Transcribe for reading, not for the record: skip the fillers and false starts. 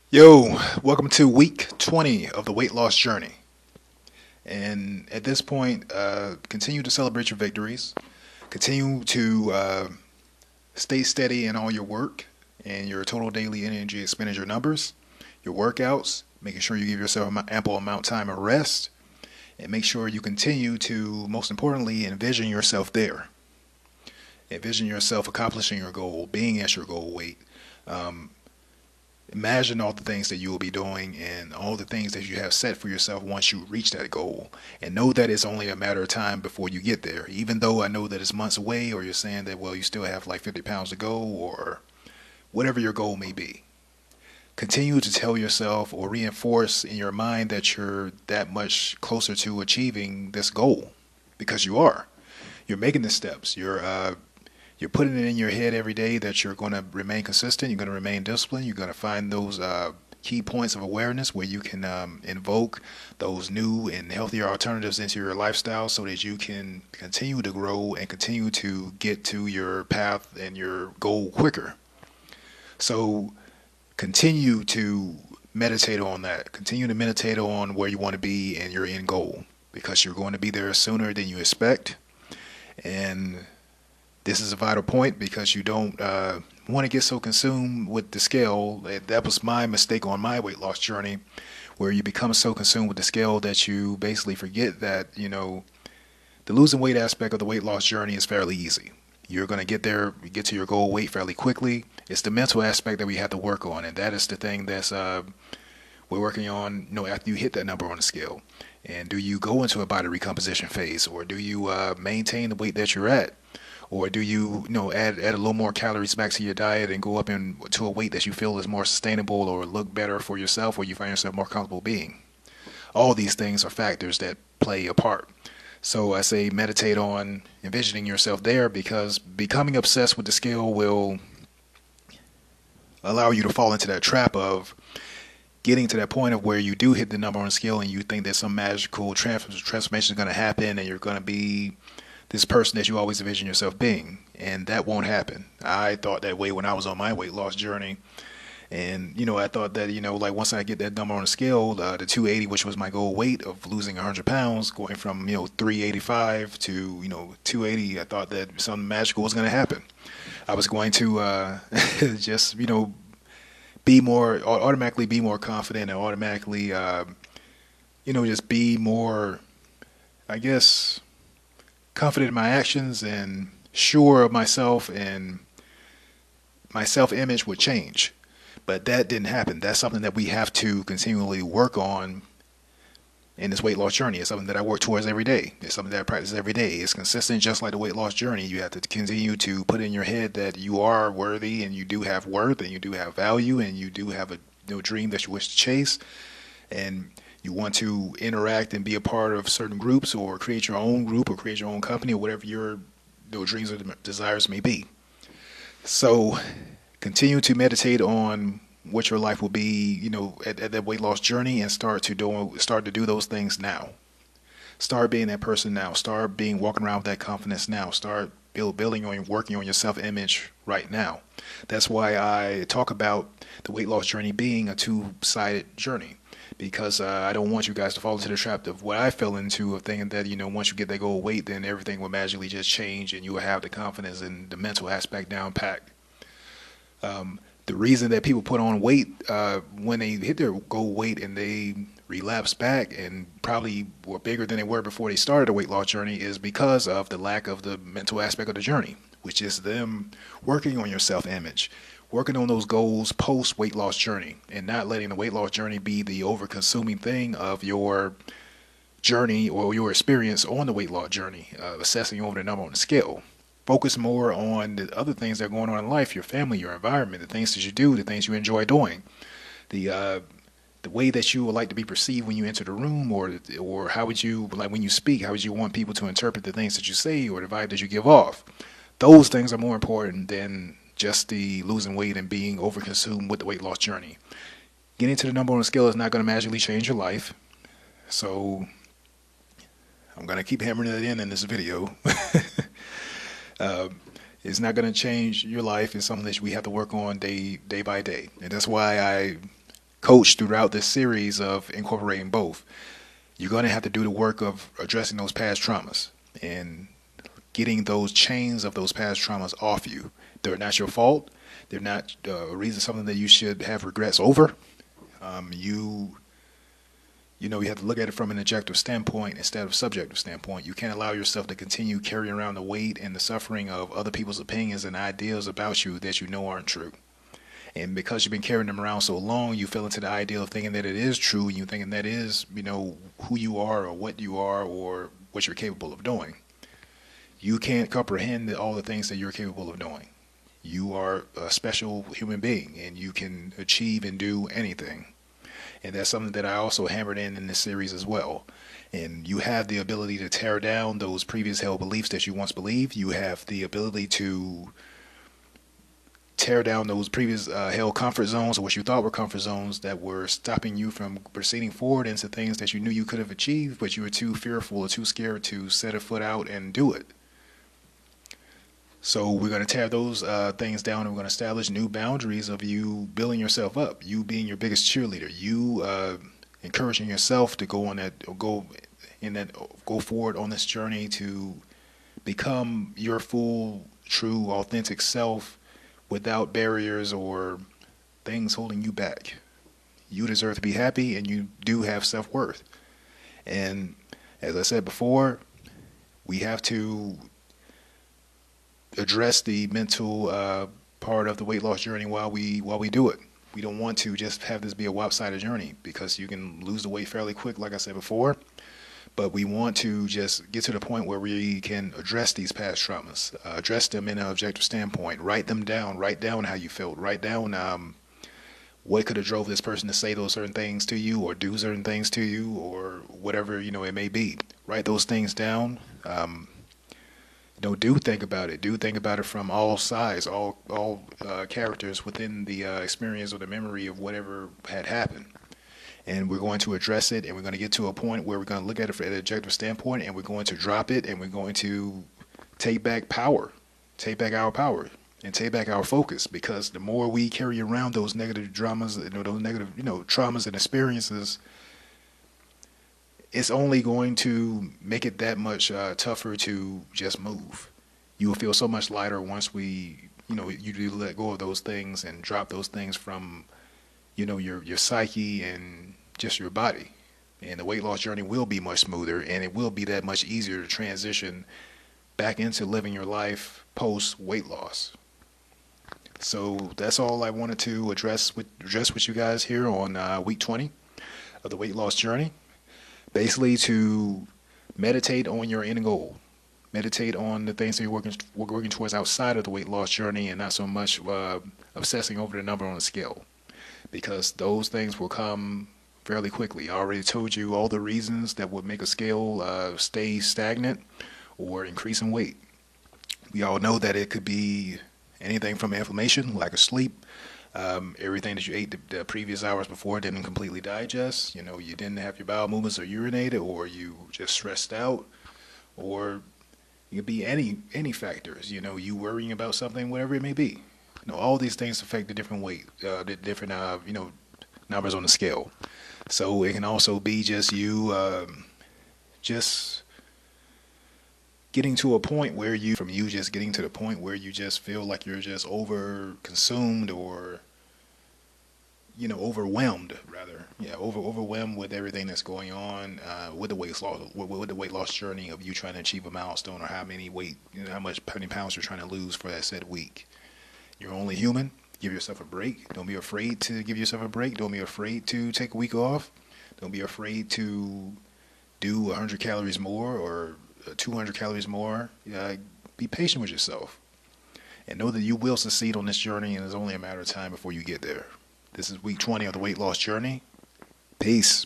Yo, welcome to week 20 of the weight loss journey. And at this point, continue to celebrate your victories. Continue to stay steady in all your work and your total daily energy expenditure numbers, your workouts, making sure you give yourself ample amount of time of rest, and make sure you continue to, most importantly, envision yourself there. Envision yourself accomplishing your goal, being at your goal weight. Um, Imagine all the things that you will be doing and all the things that you have set for yourself once you reach that goal. And know that it's only a matter of time before you get there. Even though I know that it's months away, or you're saying that, well, you still have like 50 pounds to go, or whatever your goal may be. Continue to tell yourself or reinforce in your mind that you're that much closer to achieving this goal because you are. You're making the steps. You're putting it in your head every day that you're going to remain consistent. You're going to remain disciplined. You're going to find those key points of awareness where you can invoke those new and healthier alternatives into your lifestyle so that you can continue to grow and continue to get to your path and your goal quicker. So continue to meditate on that. Continue to meditate on where you want to be and your end goal because you're going to be there sooner than you expect. And this is a vital point because you don't want to get so consumed with the scale. That was my mistake on my weight loss journey, where you become so consumed with the scale that you basically forget that, the losing weight aspect of the weight loss journey is fairly easy. You're going to get there, get to your goal weight fairly quickly. It's the mental aspect that we have to work on, and that is the thing that's we're working on. After you hit that number on the scale, and do you go into a body recomposition phase, or do you maintain the weight that you're at? Or do you, add a little more calories back to your diet and go up to a weight that you feel is more sustainable or look better for yourself or you find yourself more comfortable being? All these things are factors that play a part. So I say meditate on envisioning yourself there because becoming obsessed with the scale will allow you to fall into that trap of getting to that point of where you do hit the number on the scale and you think that some magical transformation is going to happen and you're going to be this person that you always envision yourself being, and that won't happen. I thought that way when I was on my weight loss journey, and I thought that like once I get that number on the scale, the 280, which was my goal weight of losing 100 pounds, going from 385 to 280, I thought that something magical was going to happen. I was going to just be more automatically be more confident and automatically just be more, I guess, confident in my actions and sure of myself, and my self-image would change. But that didn't happen. That's something that we have to continually work on in this weight loss journey. It's something that I work towards every day. It's something that I practice every day. It's consistent, just like the weight loss journey. You have to continue to put in your head that you are worthy and you do have worth and you do have value and you do have a dream that you wish to chase. And you want to interact and be a part of certain groups or create your own group or create your own company or whatever your dreams or desires may be. So continue to meditate on what your life will be, at that weight loss journey, and start to do those things now. Start being that person now. Start being walking around with that confidence now. Start building on working on your self-image right now. That's why I talk about the weight loss journey being a two-sided journey, because I don't want you guys to fall into the trap of what I fell into, of thinking that once you get that goal weight, then everything will magically just change and you will have the confidence and the mental aspect down packed. The reason that people put on weight when they hit their goal weight and they relapse back and probably were bigger than they were before they started the weight loss journey is because of the lack of the mental aspect of the journey, which is them working on your self-image, working on those goals post weight loss journey, and not letting the weight loss journey be the over consuming thing of your journey or your experience on the weight loss journey, assessing over the number on the scale. Focus more on the other things that are going on in life, your family, your environment, the things that you do, the things you enjoy doing, the way that you would like to be perceived when you enter the room, or how would you, like when you speak, how would you want people to interpret the things that you say or the vibe that you give off. Those things are more important than just the losing weight and being overconsumed with the weight loss journey. Getting to the number on the scale is not going to magically change your life. So I'm going to keep hammering that in this video. uh, it's not going to change your life. It's something that we have to work on day by day. And that's why I coach throughout this series of incorporating both. You're going to have to do the work of addressing those past traumas and getting those chains of those past traumas off you. They're not your fault. They're not a reason, something that you should have regrets over. You have to look at it from an objective standpoint instead of subjective standpoint. You can't allow yourself to continue carrying around the weight and the suffering of other people's opinions and ideas about you that you know aren't true. And because you've been carrying them around so long, you fell into the ideal of thinking that it is true, and you thinking that is, who you are or what you're capable of doing. You can't comprehend all the things that you're capable of doing. You are a special human being, and you can achieve and do anything. And that's something that I also hammered in this series as well. And you have the ability to tear down those previous held beliefs that you once believed. You have the ability to tear down those previous held comfort zones, or what you thought were comfort zones, that were stopping you from proceeding forward into things that you knew you could have achieved, but you were too fearful or too scared to set a foot out and do it. So we're going to tear those things down, and we're going to establish new boundaries of you building yourself up, you being your biggest cheerleader, you encouraging yourself to go forward on this journey to become your full, true, authentic self without barriers or things holding you back. You deserve to be happy, and you do have self-worth. And as I said before, we have to address the mental part of the weight loss journey while we do it. We don't want to just have this be a lopsided journey, because you can lose the weight fairly quick, like I said before. But we want to just get to the point where we can address these past traumas, address them in an objective standpoint, write them down, write down how you felt, write down what could have drove this person to say those certain things to you or do certain things to you, or whatever it may be. Write those things down. Do think about it. Do think about it from all sides, all characters within the experience or the memory of whatever had happened. And we're going to address it, and we're going to get to a point where we're going to look at it from an objective standpoint, and we're going to drop it, and we're going to take back power, take back our power, and take back our focus. Because the more we carry around those negative dramas, those negative, traumas and experiences, it's only going to make it that much tougher to just move. You will feel so much lighter once you do let go of those things and drop those things from, your psyche and just your body. And the weight loss journey will be much smoother, and it will be that much easier to transition back into living your life post weight loss. So that's all I wanted to address with you guys here on week 20 of the weight loss journey. Basically, to meditate on your end goal. Meditate on the things that you're working towards outside of the weight loss journey, and not so much obsessing over the number on the scale, because those things will come fairly quickly. I already told you all the reasons that would make a scale stay stagnant or increase in weight. We all know that it could be anything from inflammation, lack of sleep, everything that you ate the previous hours before didn't completely digest. You didn't have your bowel movements or urinated, or you just stressed out, or it could be any factors. You worrying about something, whatever it may be. All these things affect the different weight, the different numbers on the scale. So it can also be just you just getting to a point where you just feel like you're just over consumed, or overwhelmed rather. Overwhelmed with everything that's going on with the weight loss journey of you trying to achieve a milestone, or how many pounds you're trying to lose for that said week. You're only human. Give yourself a break. Don't be afraid to give yourself a break. Don't be afraid to take a week off. Don't be afraid to do 100 calories more or 200 calories more. Be patient with yourself, and know that you will succeed on this journey, and it's only a matter of time before you get there. This is week 20 of the weight loss journey. Peace.